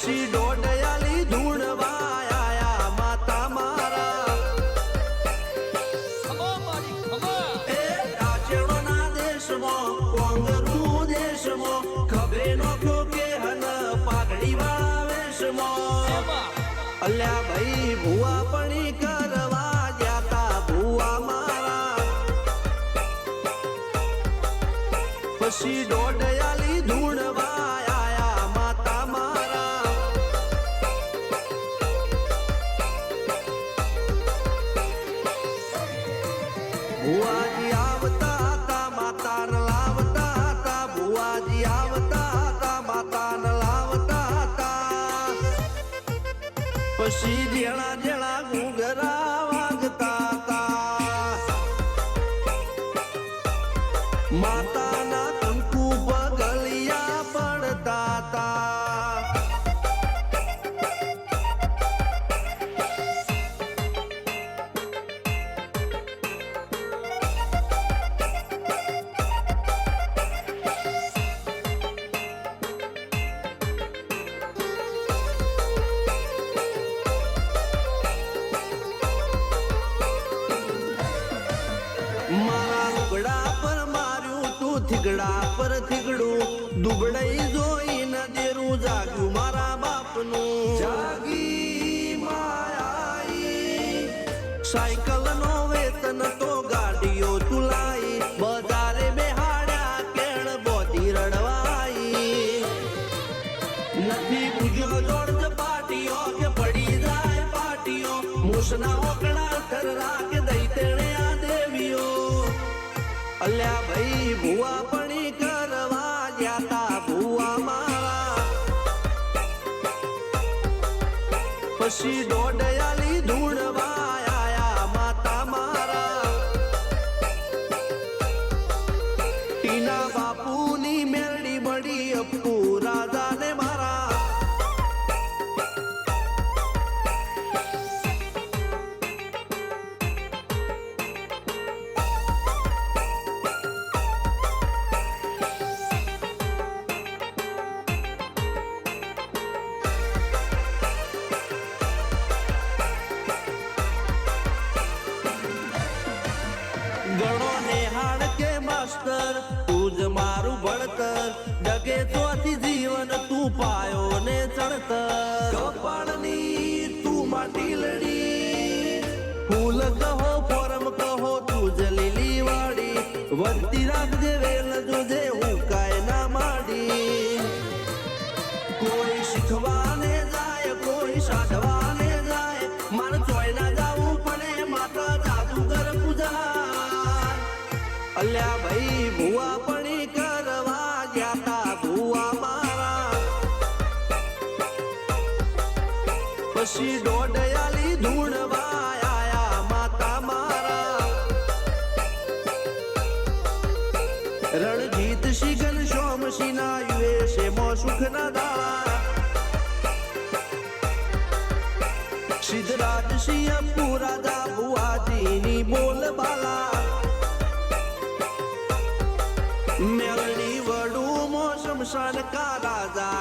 પછી ડોડયાલી ધૂણવા આયા માતા મારા એ કાચેડોના દેશમાં કોંગરનું દેશમાં ખભે નોખો કે હન પાઘડી વાળા વેશમાં અલ્યા ભાઈ ભુવા પણી કરવા જાતા ભુવા મારા પછી ડોડયાલી ધૂણવા આયા માતા મારા ભુવાજી આવતા હતા માતાને લાવતા હતા ભુવાજી આવતા હતા માતાને લાવતા હતા પછી જેણા જેણા ઘૂંઘરા વાગતા હતા માતાના કંકુ પગલિયા પડતા હતા મારા લુગડા પર માર્યું તું થીગડા પર થીગડું દુબળાઈ જોઈને દેરું જાગ્યું મારા બાપનું જાગી માયાઈ સાયકલ નો વેતન તો ગાડીઓ તુલાઈ બજારે બેહાડ્યા કેળ બોધી રડવાઈ નથી પૂજ્યો જોડ પાટીઓ કે પડી જાય પાટીઓ મૂસના ઓકડા થરરા કે દઈ તેણે આ દેવીઓ અલ્યા ભાઈ ભુવા પણી કરવા જાતા ભુવા મારા પછી ડોડયાલી ધૂણવા આયા માતા મારા ટીના બાપુની મેરડી બળી અપ્પુ રાજાને મારા ગણો નેહાળ કે માસ્ટર તું જ મારું ભણતર ડગે ચોથી જીવન તું પાયો ને ચણતર કપાળની તું માટીલડી ફૂલ કહો ફોરમ કહો તું જ લીલી વાડી વધતી રાખજે વેલ જોજે હું કાય ના માડી કોઈ શીખવાને જાય કોઈ સાધવાને જાય મારે ચોય ના જાવું પડે માતા જાદુગર પૂજા અલ્યા ભાઈ ભુવા પણી કરવા જાતા ભુવા મારા પછી ડોડયાલી ધૂણવા આયા માતા મારા રણજીત સિંહ ઘનશ્યામ સિંહના યુએસએ માં સુખના દાળા સિદ્ધરાજ સિંહ અપ્પુ રાજા ભુવાજીની બોલબાલા મેલની વડું મો શમશાન કા રાજા